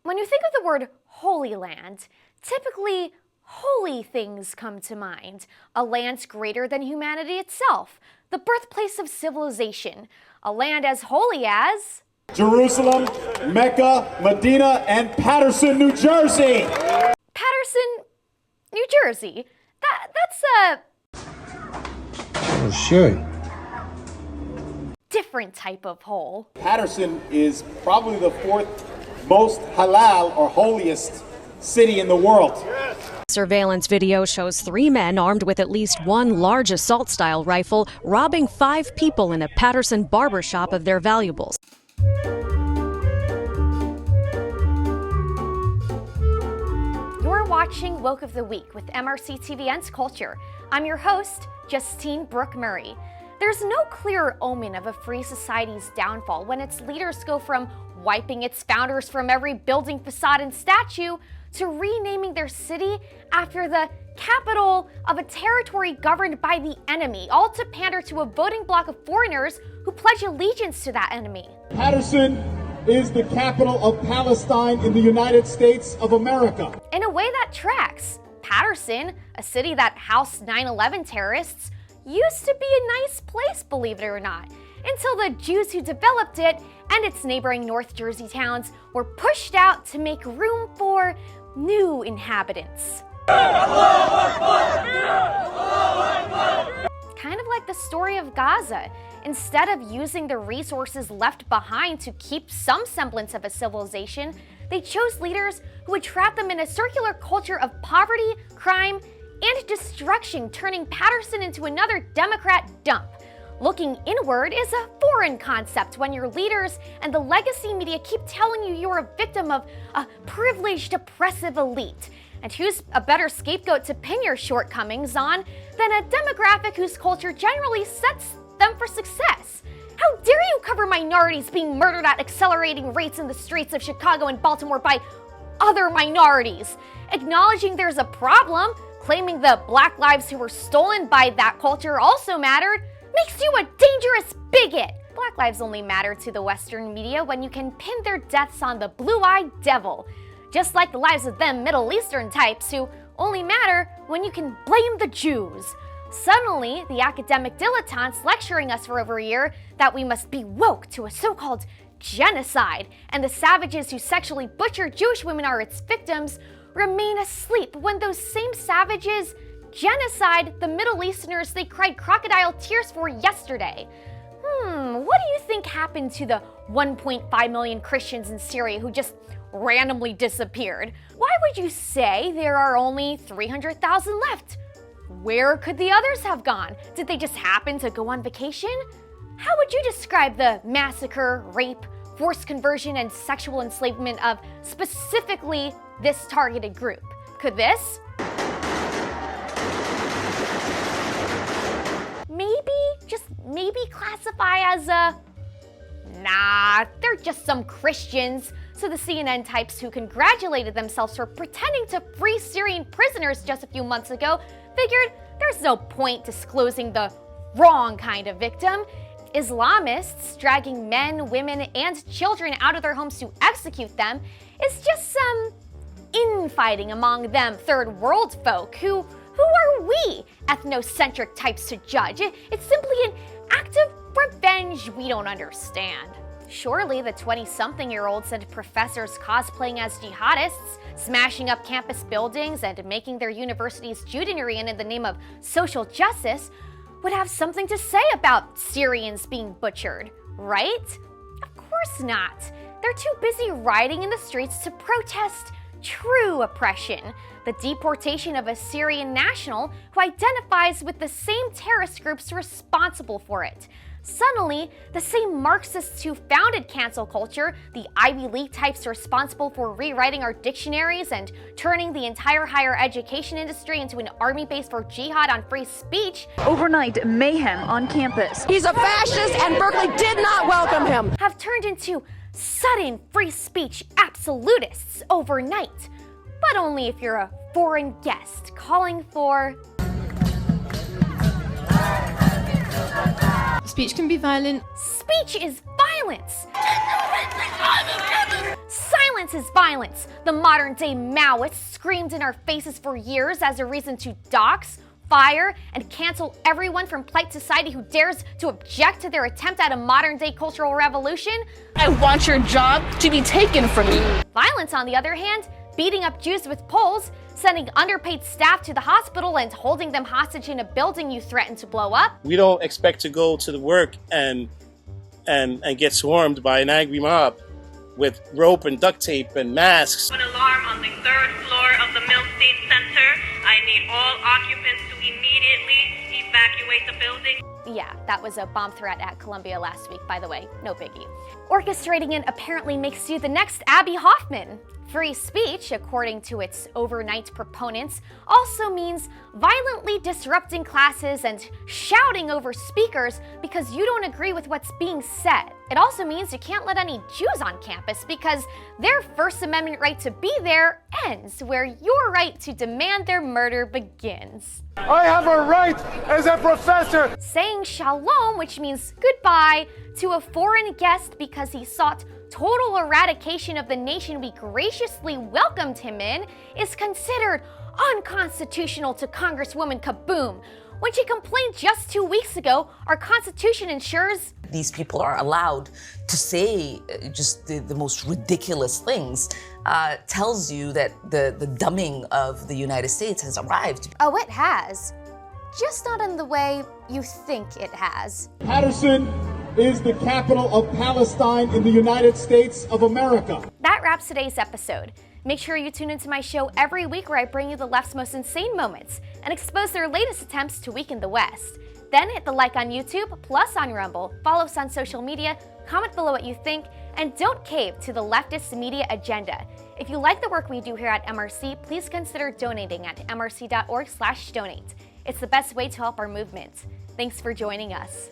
When you think of the word Holy Land, typically holy things come to mind. A land greater than humanity itself, the birthplace of civilization, a land as holy as Jerusalem, Mecca, Medina, and Paterson, New Jersey. Patterson, New Jersey. That's Oh, shit. different type of hole. Patterson is probably the fourth most halal or holiest city in the world. Surveillance video shows 3 men armed with at least one large assault-style rifle robbing 5 people in a Patterson barbershop of their valuables. You're watching Woke of the Week with MRC-TV and Culture. I'm your host, Justine Brooke Murray. There's no clearer omen of a free society's downfall when its leaders go from wiping its founders from every building, facade, and statue to renaming their city after the capital of a territory governed by the enemy, all to pander to a voting bloc of foreigners who pledge allegiance to that enemy. Patterson is the capital of Palestine in the United States of America. In a way that tracks. Patterson, a city that housed 9/11 terrorists, used to be a nice place, believe it or not, until the Jews who developed it and its neighboring North Jersey towns were pushed out to make room for new inhabitants. Kind of like the story of Gaza. Instead of using the resources left behind to keep some semblance of a civilization, they chose leaders who would trap them in a circular culture of poverty, crime, and destruction, turning Patterson into another Democrat dump. Looking inward is a foreign concept when your leaders and the legacy media keep telling you you're a victim of a privileged, oppressive elite. And who's a better scapegoat to pin your shortcomings on than a demographic whose culture generally sets them for success? How dare you cover minorities being murdered at accelerating rates in the streets of Chicago and Baltimore by other minorities? Acknowledging there's a problem, claiming the black lives who were stolen by that culture also mattered, makes you a dangerous bigot. Black lives only matter to the Western media when you can pin their deaths on the blue-eyed devil. Just like the lives of them Middle Eastern types who only matter when you can blame the Jews. Suddenly, the academic dilettantes lecturing us for over a year that we must be woke to a so-called genocide, and the savages who sexually butcher Jewish women are its victims, remain asleep when those same savages genocide the Middle Easterners they cried crocodile tears for yesterday. What do you think happened to the 1.5 million Christians in Syria who just randomly disappeared? Why would you say there are only 300,000 left? Where could the others have gone? Did they just happen to go on vacation? How would you describe the massacre, rape, forced conversion, and sexual enslavement of specifically this targeted group? Could this maybe classify as a, nah, they're just some Christians? So the CNN types who congratulated themselves for pretending to free Syrian prisoners just a few months ago figured there's no point disclosing the wrong kind of victim. Islamists dragging men, women, and children out of their homes to execute them is just some infighting among them third world folk. Who are we ethnocentric types to judge? It's simply an act of revenge we don't understand. Surely the 20-something-year-olds and professors cosplaying as jihadists, smashing up campus buildings and making their universities Judean in the name of social justice would have something to say about Syrians being butchered, right? Of course not. They're too busy rioting in the streets to protest true oppression, the deportation of a Syrian national who identifies with the same terrorist groups responsible for it. Suddenly, the same Marxists who founded cancel culture, the Ivy League types responsible for rewriting our dictionaries and turning the entire higher education industry into an army base for jihad on free speech, overnight mayhem on campus. He's a fascist and Berkeley did not welcome him. Have turned into sudden free speech absolutists overnight. But only if you're a foreign guest calling for Speech can be violent. Speech is violence. Silence Violence is violence. The modern-day Maoists screamed in our faces for years as a reason to dox, fire, and cancel everyone from polite society who dares to object to their attempt at a modern-day cultural revolution. I want your job to be taken from you. Violence, on the other hand, beating up Jews with poles, sending underpaid staff to the hospital, and holding them hostage in a building you threaten to blow up. We don't expect to go to the work and get swarmed by an angry mob with rope and duct tape and masks. An alarm on the 3rd floor of the Millstate Center. I need all occupants to immediately evacuate the building. Yeah, that was a bomb threat at Columbia last week, by the way, no biggie. Orchestrating it apparently makes you the next Abby Hoffman. Free speech, according to its overnight proponents, also means violently disrupting classes and shouting over speakers because you don't agree with what's being said. It also means you can't let any Jews on campus because their First Amendment right to be there ends where your right to demand their murder begins. I have a right as a professor. Saying shalom, which means goodbye, to a foreign guest because he sought total eradication of the nation we graciously welcomed him in, is considered unconstitutional to Congresswoman Kaboom, when she complained just 2 weeks ago our Constitution ensures these people are allowed to say just the most ridiculous things, tells you that the dumbing of the United States has arrived. Oh, it has. Just not in the way you think it has. Patterson is the capital of Palestine in the United States of America. That wraps today's episode. Make sure you tune into my show every week where I bring you the left's most insane moments and expose their latest attempts to weaken the West. Then hit the like on YouTube, plus on Rumble, follow us on social media, comment below what you think, and don't cave to the leftist media agenda. If you like the work we do here at MRC, please consider donating at mrc.org/donate. It's the best way to help our movement. Thanks for joining us.